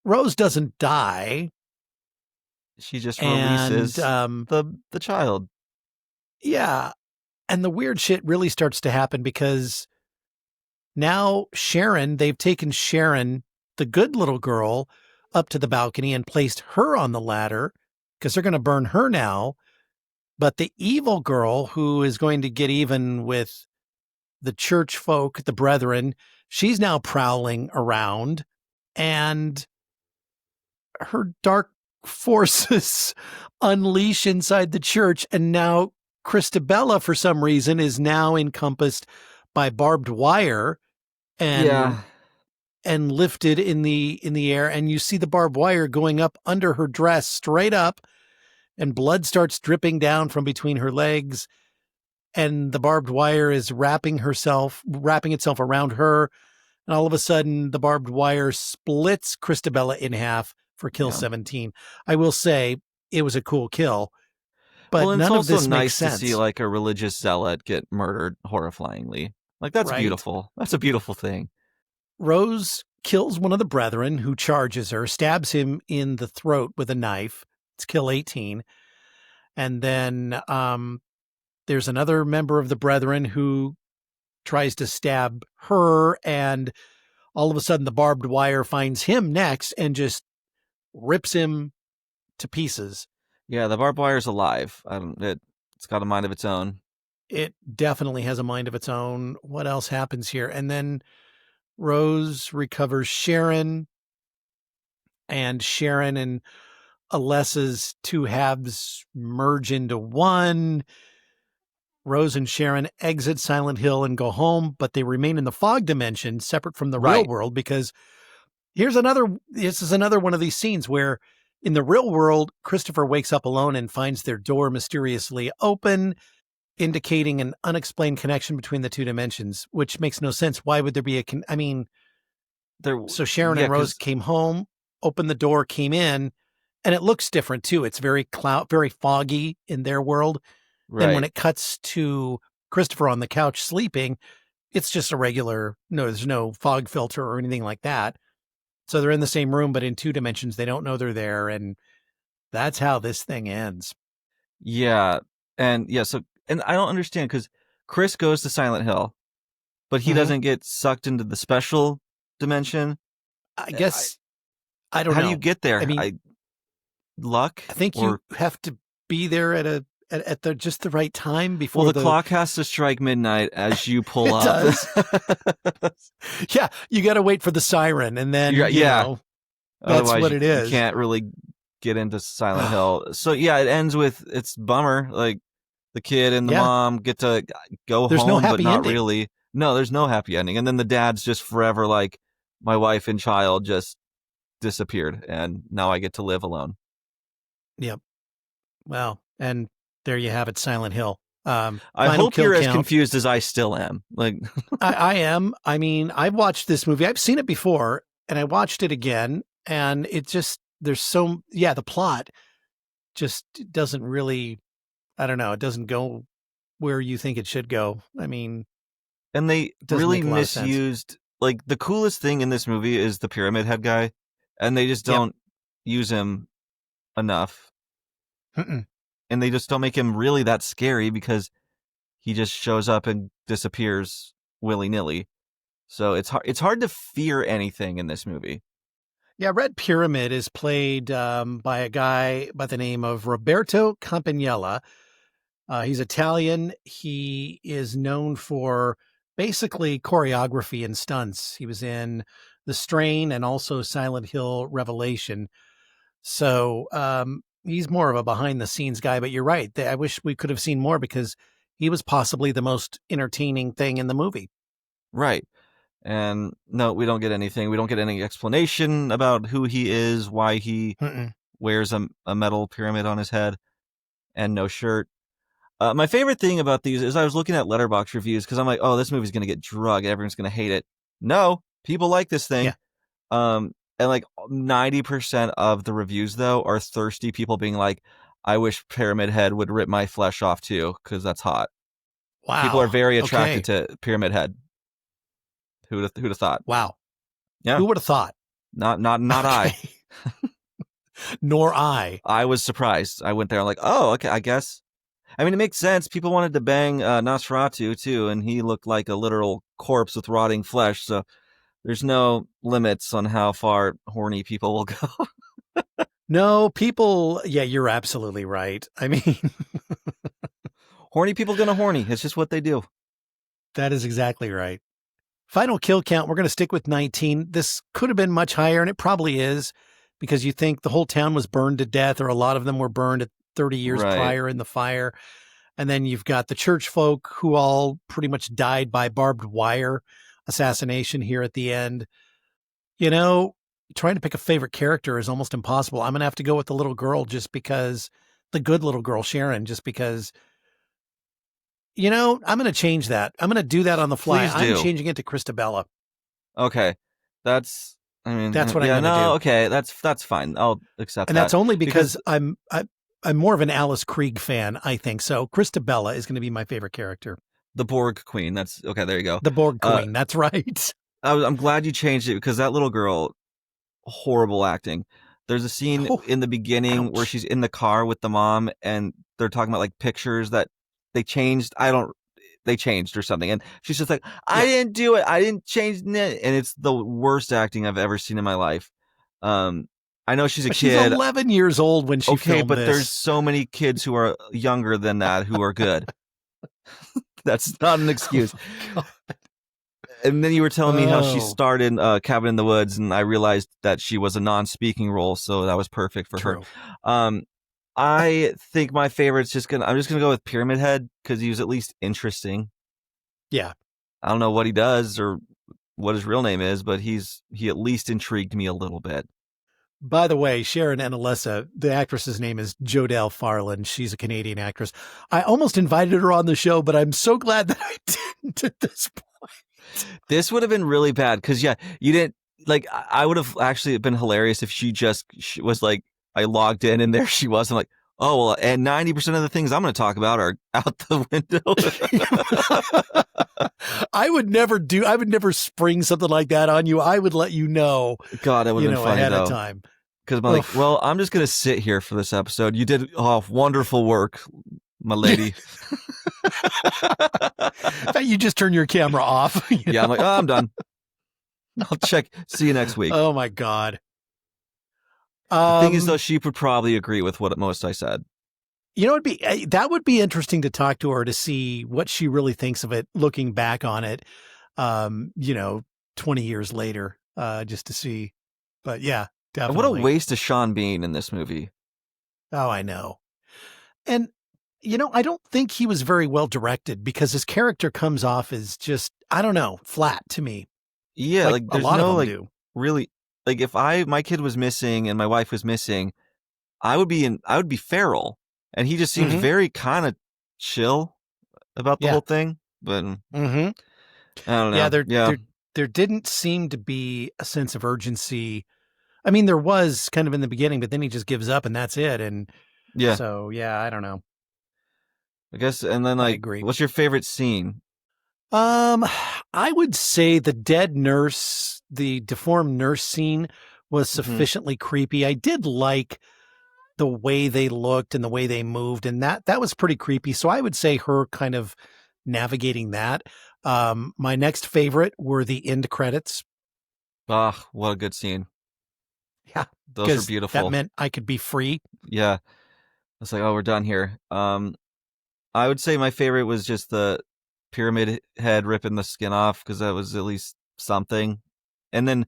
Rose doesn't die. She just releases the child. Yeah. And the weird shit really starts to happen because now they've taken Sharon, the good little girl, up to the balcony and placed her on the ladder because they're going to burn her now. But the evil girl, who is going to get even with the church folk, the brethren, she's now prowling around, and her dark forces unleash inside the church. And now Christabella, for some reason, is now encompassed by barbed wire and lifted in the air. And you see the barbed wire going up under her dress straight up, and blood starts dripping down from between her legs. And the barbed wire is wrapping itself around her. And all of a sudden, the barbed wire splits Christabella in half for kill 17. I will say it was a cool kill, but none of this makes sense. It's also nice to see like a religious zealot get murdered horrifyingly. Like, that's beautiful. That's a beautiful thing. Rose kills one of the brethren who charges her, stabs him in the throat with a knife. It's kill 18. And then there's another member of the brethren who tries to stab her, and all of a sudden the barbed wire finds him next and just rips him to pieces. Yeah, the barbed wire's alive. It's got a mind of its own. It definitely has a mind of its own. What else happens here? And then Rose recovers Sharon, and Sharon and Alessa's two halves merge into one. Rose and Sharon exit Silent Hill and go home, but they remain in the fog dimension, separate from the real world, because this is another one of these scenes where in the real world, Christopher wakes up alone and finds their door mysteriously open, indicating an unexplained connection between the two dimensions, which makes no sense. Why would there be so Sharon and Rose came home, opened the door, came in, and it looks different too. It's very very foggy in their world. Right. And when it cuts to Christopher on the couch sleeping, it's just a regular, there's no fog filter or anything like that. So they're in the same room, but in two dimensions. They don't know they're there. And that's how this thing ends. Yeah. And and I don't understand, because Chris goes to Silent Hill, but he doesn't get sucked into the special dimension. I guess, I don't know. How do you get there? I mean, luck? I think you have to be there at at the just the right time before Well, the clock has to strike midnight as you pull It up. does. Yeah, you got to wait for the siren, and then you know that's Otherwise, what it is. You can't really get into Silent Hill. So yeah, it ends with it's bummer. Like the kid and the mom get to go There's home, no but happy not ending. really. No, there's no happy ending. And then the dad's just forever like, my wife and child just disappeared, and now I get to live alone. Yep. Well, and there you have it, Silent Hill. I hope you're as confused as I still am. Like I am. I mean, I've watched this movie. I've seen it before, and I watched it again, and it just the plot just doesn't really. I don't know. It doesn't go where you think it should go. I mean, and they really misused. Like the coolest thing in this movie is the Pyramid Head guy, and they just don't use him enough. Mm-mm. And they just don't make him really that scary because he just shows up and disappears willy-nilly. So it's hard to fear anything in this movie. Yeah, Red Pyramid is played by a guy by the name of Roberto Campanella. He's Italian. He is known for basically choreography and stunts. He was in The Strain and also Silent Hill Revelation. So he's more of a behind-the-scenes guy, but you're right. I wish we could have seen more because he was possibly the most entertaining thing in the movie. Right. And no, we don't get anything. We don't get any explanation about who he is, why he wears a metal pyramid on his head and no shirt. My favorite thing about these is I was looking at Letterboxd reviews because I'm like, oh, this movie's going to get drugged. Everyone's going to hate it. No, people like this thing. Yeah. And like 90% of the reviews, though, are thirsty people being like, I wish Pyramid Head would rip my flesh off, too, because that's hot. Wow. People are very attracted to Pyramid Head. Who'd have thought? Wow. Yeah. Who would have thought? Not I. Nor I. I was surprised. I went there like, oh, okay, I guess. I mean, it makes sense. People wanted to bang Nosferatu, too, and he looked like a literal corpse with rotting flesh, so there's no limits on how far horny people will go. No, people, yeah, you're absolutely right. I mean... horny people gonna horny. It's just what they do. That is exactly right. Final kill count, we're going to stick with 19. This could have been much higher, and it probably is, because you think the whole town was burned to death, or a lot of them were burned at 30 years prior in the fire. And then you've got the church folk who all pretty much died by barbed wire assassination here at the end. You know, trying to pick a favorite character is almost impossible. I'm going to have to go with the little girl just because, the good little girl, Sharon, just because, you know, I'm going to change that. I'm going to do that on the fly. I'm changing it to Christabella. Okay. That's what I'm going to do. Okay. That's fine. I'll accept that. And that's only because I'm more of an Alice Krieg fan, I think. So Christabella is going to be my favorite character. The Borg Queen. That's okay. There you go. The Borg Queen. That's right. I'm glad you changed it because that little girl, horrible acting. There's a scene in the beginning where she's in the car with the mom and they're talking about like pictures that they changed. They changed or something. And she's just like, I didn't do it. I didn't change it. And it's the worst acting I've ever seen in my life. I know she's a kid. She's 11 years old when she filmed but this. There's so many kids who are younger than that who are good. That's not an excuse. Oh, and then you were telling me how she starred in Cabin in the Woods, and I realized that she was a non-speaking role, so that was perfect for her. I think my favorite's I'm just gonna go with Pyramid Head because he was at least interesting. Yeah. I don't know what he does or what his real name is, but he at least intrigued me a little bit. By the way, Sharon and Alyssa, the actress's name is Jodelle Farland. She's a Canadian actress. I almost invited her on the show, but I'm so glad that I didn't at this point. This would have been really bad because, you didn't, like, I would have actually been hilarious if she was like, I logged in and there she was. I'm like, oh, well, and 90% of the things I'm going to talk about are out the window. I would never spring something like that on you. I would let you know. God, that would have been funny ahead of time. Because I'm like, well, I'm just going to sit here for this episode. You did wonderful work, my lady. You just turn your camera off. I'm like, oh, I'm done. I'll check. See you next week. Oh, my God. The thing is, though, she would probably agree with what most I said. that would be interesting to talk to her to see what she really thinks of it, looking back on it, 20 years later, just to see. But yeah, And what a definitely. waste of Sean Bean in this movie. Oh, I know. And, I don't think he was very well directed because his character comes off as just, I don't know, flat to me. Yeah, Like like a there's lot of no them like do. really like if my kid was missing and my wife was missing, I would be feral. And he just seems Mm-hmm. very kind of chill about the Yeah. whole thing. But Mm-hmm. I don't Yeah, know. Yeah. there didn't seem to be a sense of urgency. I mean, there was kind of in the beginning, but then he just gives up and that's it. And Yeah. so, yeah, I don't know. I guess and then I like agree. what's your favorite scene? Um, I would say the dead nurse, the deformed nurse scene was Mhm. sufficiently creepy. I did like the way they looked and the way they moved, and that was pretty creepy. So I would say her kind of navigating that. My next favorite were the end credits. Ah, what a good scene. Yeah, Those were because that beautiful. meant I could be free. Yeah. It's like, oh, we're done here. I would say my favorite was just the pyramid head ripping the skin off because that was at least something. And then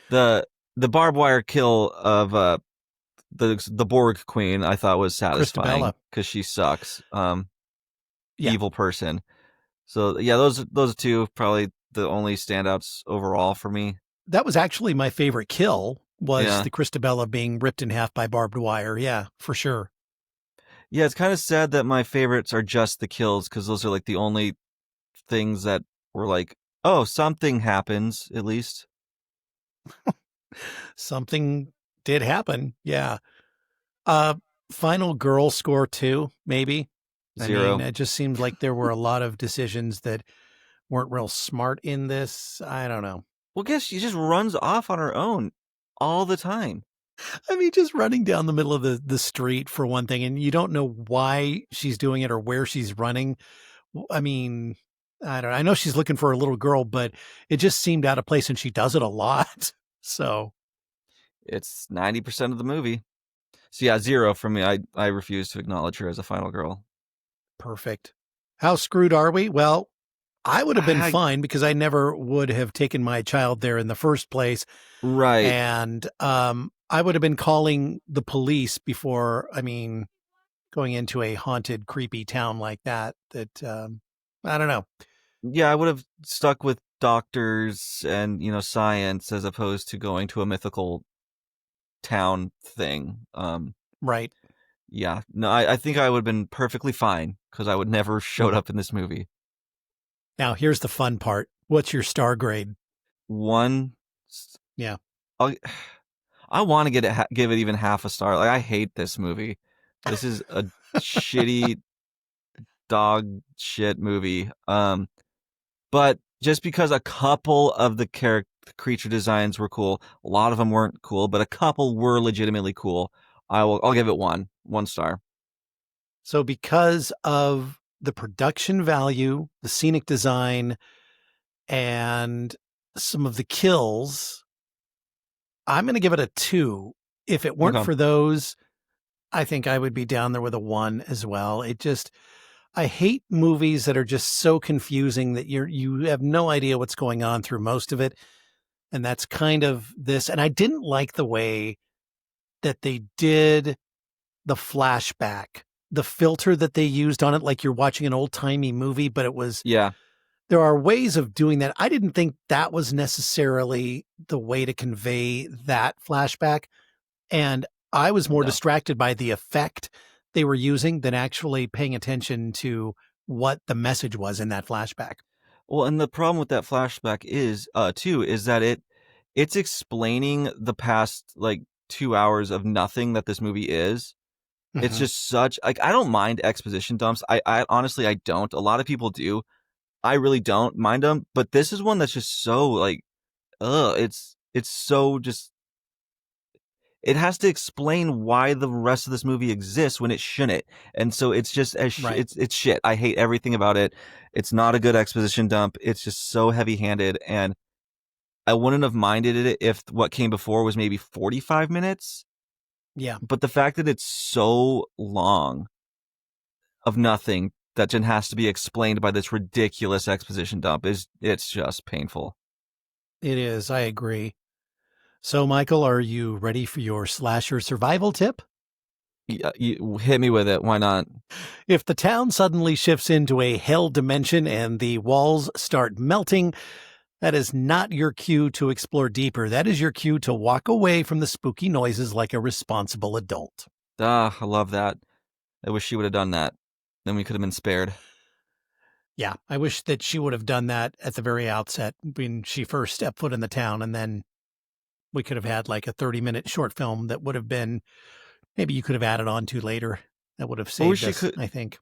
the barbed wire kill of the Borg Queen I thought was satisfying Christabella. because she sucks. Yeah, Evil person. So yeah, those two probably the only standouts overall for me. that was actually my favorite kill was Yeah. the Christabella being ripped in half by barbed wire. Yeah, for sure. Yeah, it's kind of sad that my favorites are just the kills because those are like the only things that were like, oh, something happens at least. Something did happen. Yeah. Uh, final girl score too, maybe. I mean, 0. it just seems like there were a lot of decisions that weren't real smart in this. I don't know. Well, guess she just runs off on her own all the time. I mean, just running down the middle of the street for one thing, and you don't know why she's doing it or where she's running. I mean, I don't know. I know she's looking for a little girl, but it just seemed out of place, and she does it a lot. So It's 90% of the movie. So yeah, 0 for me. I refuse to acknowledge her as a final girl. perfect. How screwed are we? Well, I would have been I fine because I never would have taken my child there in the first place. right. And I would have been calling the police before, I mean, going into a haunted, creepy town like that. I don't know. Yeah, I would have stuck with doctors and, science as opposed to going to a mythical town thing. Right. Yeah. No, I think I would have been perfectly fine because I would never showed up in this movie. Now, here's the fun part. What's your star grade? 1 Yeah. I'll, I want to give it even half a star. Like I hate this movie. This is a shitty dog shit movie. But just because a couple of the creature designs were cool, a lot of them weren't cool, but a couple were legitimately cool. I'll give it one star. So, because of the production value, the scenic design, and some of the kills, I'm going to give it a 2. If it weren't Okay. for those, I think I would be down there with a 1 as well. I hate movies that are just so confusing that you have no idea what's going on through most of it. And that's kind of this. And I didn't like the way that they did the flashback, the filter that they used on it, like you're watching an old timey movie, but Yeah. there are ways of doing that. I didn't think that was necessarily the way to convey that flashback. And I was more No. distracted by the effect they were using than actually paying attention to what the message was in that flashback. Well, and the problem with that flashback is too is that it's explaining the past like 2 hours of nothing that this movie is. It's Mhm. just such like I don't mind exposition dumps. I honestly I don't. A lot of people do. I really don't mind them, but this is one that's just so like it's so just it has to explain why the rest of this movie exists when it shouldn't. And so it's just Right. it's shit. I hate everything about it. It's not a good exposition dump. It's just so heavy-handed and I wouldn't have minded it if what came before was maybe 45 minutes, Yeah. but the fact that it's so long of nothing that then has to be explained by this ridiculous exposition dump. It's just painful. It is. I agree. So, Michael, are you ready for your slasher survival tip? You hit me with it. Why not? If the town suddenly shifts into a hell dimension and the walls start melting, that is not your cue to explore deeper. That is your cue to walk away from the spooky noises like a responsible adult. I love that. I wish she would have done that. Then we could have been spared. Yeah, I wish that she would have done that at the very outset when she first stepped foot in the town, and then we could have had like a 30-minute short film that would have been, maybe you could have added on to later. That would have saved us, I think.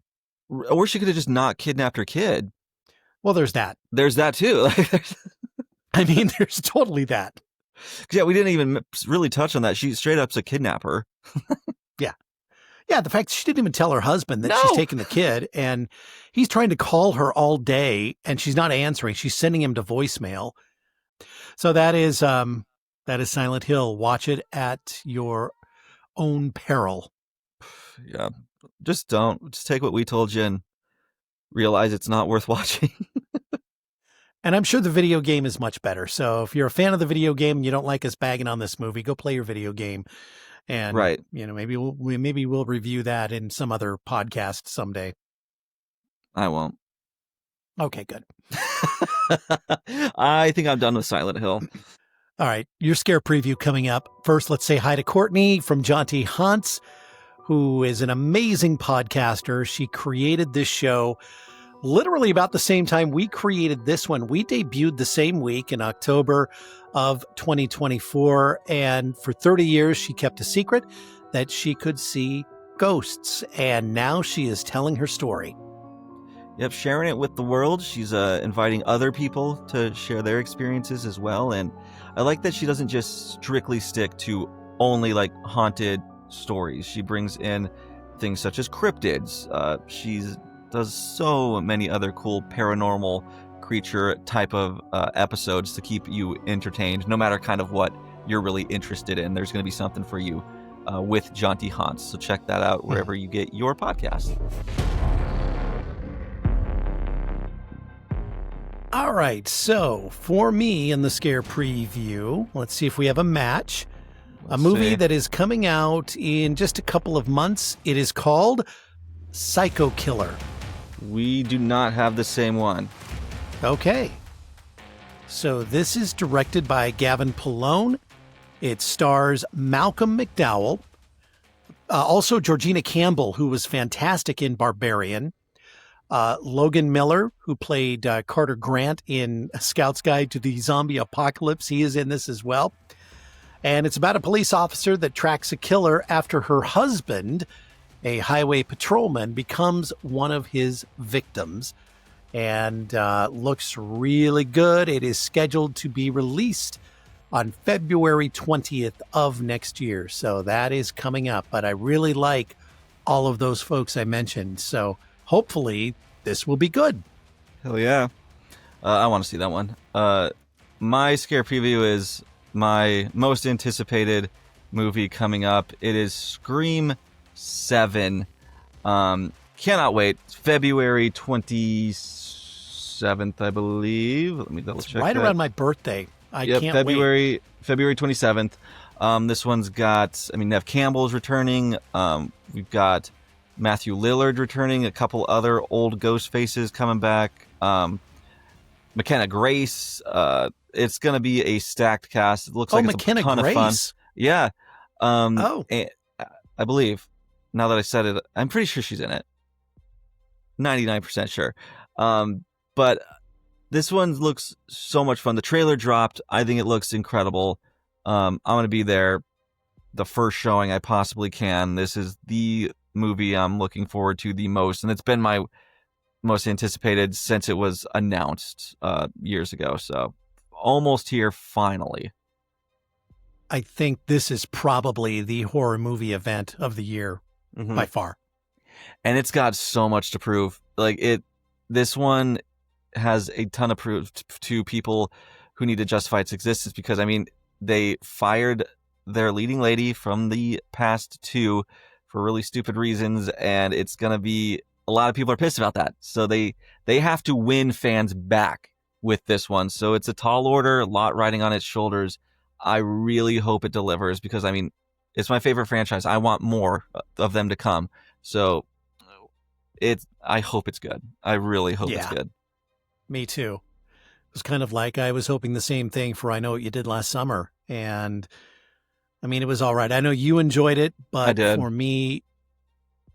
Or she could have just not kidnapped her kid. Well, there's that. There's that too. I mean, there's totally that. Yeah, we didn't even really touch on that. She straight up's a kidnapper. Yeah. Yeah, the fact she didn't even tell her husband that she's taking the kid, and he's trying to call her all day, and she's not answering. She's sending him to voicemail. So that is Silent Hill. Watch it at your own peril. Yeah, just don't. Just take what we told you and realize it's not worth watching. And I'm sure the video game is much better. So if you're a fan of the video game and you don't like us bagging on this movie, go play your video game. And right. Maybe we'll review that in some other podcast someday. I won't. Okay, good. I think I'm done with Silent Hill. All right, your scare preview coming up. First, let's say hi to Courtney from Jaunty Haunts, who is an amazing podcaster. She created this show literally about the same time we created this one. We debuted the same week in October of 2024. And for 30 years, she kept a secret that she could see ghosts. And now she is telling her story. Yep, sharing it with the world. She's inviting other people to share their experiences as well. And I like that she doesn't just strictly stick to only like haunted stories. She brings in things such as cryptids. She does so many other cool paranormal creature type of episodes to keep you entertained, no matter kind of what you're really interested in. There's going to be something for you with Jaunty Haunts. So check that out wherever you get your podcast. All right, so for me in the scare preview, let's see if we have a match. A movie that is coming out in just a couple of months. It is called Psycho Killer. We do not have the same one. Okay. So this is directed by Gavin Polone. It stars Malcolm McDowell. Also Georgina Campbell, who was fantastic in Barbarian. Logan Miller, who played Carter Grant in A Scout's Guide to the Zombie Apocalypse. He is in this as well. And it's about a police officer that tracks a killer after her husband, a highway patrolman, becomes one of his victims. And looks really good. It is scheduled to be released on February 20th of next year. So that is coming up. But I really like all of those folks I mentioned. So hopefully this will be good. Hell yeah. I want to see that one. My scare preview is my most anticipated movie coming up. It is Scream 7. Cannot wait. February 27th, I believe. Let me double check. Right around my birthday. I can't wait. February 27th. This one's got, Neve Campbell's returning. We've got Matthew Lillard returning, a couple other old ghost faces coming back. McKenna Grace. It's going to be a stacked cast. It looks like it's McKenna a ton Grace. of fun. Yeah. I believe, now that I said it, I'm pretty sure she's in it. 99% sure. But this one looks so much fun. The trailer dropped. I think it looks incredible. I'm going to be there the first showing I possibly can. This is the movie I'm looking forward to the most, and it's been my most anticipated since it was announced years ago. So almost here finally. I think this is probably the horror movie event of the year by far. And it's got so much to prove. This one has a ton of proof to people who need to justify its existence, because they fired their leading lady from the past two for really stupid reasons, and it's going to be a lot of people are pissed about that. So they have to win fans back with this one. So it's a tall order, a lot riding on its shoulders. I really hope it delivers because, I mean, it's my favorite franchise. I want more of them to come. So I hope it's good. I really hope it's good. Me too. It was kind of like I was hoping the same thing for I Know What You Did Last Summer. And I mean, it was all right. I know you enjoyed it, but for me,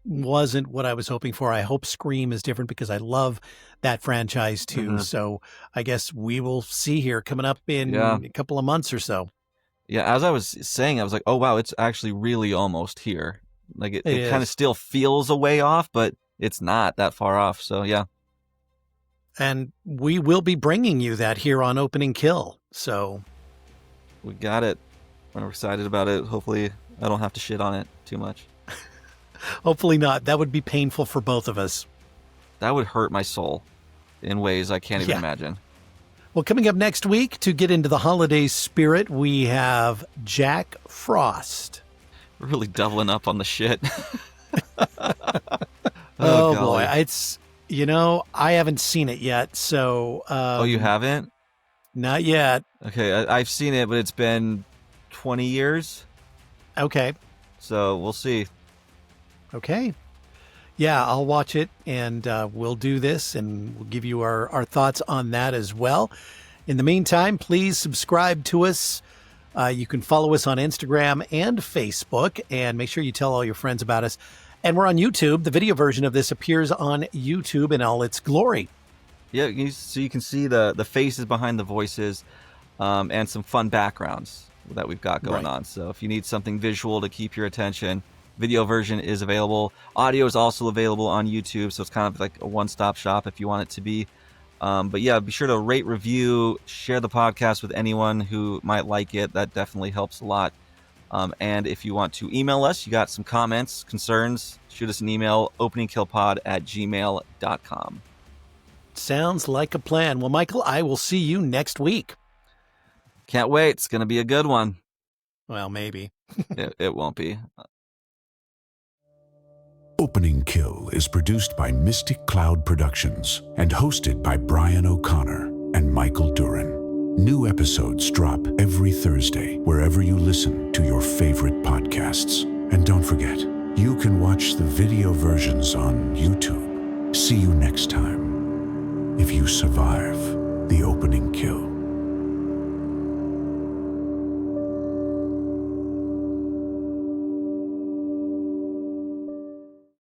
wasn't what I was hoping for. I hope Scream is different because I love that franchise too. Mm-hmm. So I guess we will see here coming up in a couple of months or so. Yeah, as I was saying, I was like, oh, wow, it's actually really almost here. Like it kind of still feels a way off, but it's not that far off. So, yeah. And we will be bringing you that here on Opening Kill. So we got it. We're excited about it. Hopefully I don't have to shit on it too much. Hopefully not. That would be painful for both of us. That would hurt my soul in ways I can't even imagine. Well, coming up next week to get into the holiday spirit, we have Jack Frost. We're really doubling up on the shit. Oh boy. It's, I haven't seen it yet. So, oh, you haven't? Not yet. Okay. I've seen it, but it's been 20 years. Okay. So we'll see. Okay. Yeah, I'll watch it and we'll do this and we'll give you our thoughts on that as well. In the meantime, please subscribe to us. You can follow us on Instagram and Facebook and make sure you tell all your friends about us. And we're on YouTube. The video version of this appears on YouTube in all its glory. Yeah, so you can see the faces behind the voices and some fun backgrounds that we've got going on. So if you need something visual to keep your attention, video version is available. Audio is also available on YouTube, so it's kind of like a one-stop shop if you want it to be. But yeah, be sure to rate, review, share the podcast with anyone who might like it. That definitely helps a lot. And if you want to email us, you got some comments, concerns, shoot us an email, openingkillpod@gmail.com. Sounds like a plan. Well, Michael, I will see you next week. Can't wait. It's going to be a good one. Well, maybe. It won't be. Opening Kill is produced by Mystic Cloud Productions and hosted by Brian O'Connor and Michael Duran. New episodes drop every Thursday wherever you listen to your favorite podcasts. And don't forget, you can watch the video versions on YouTube. See you next time. If you survive the opening kill.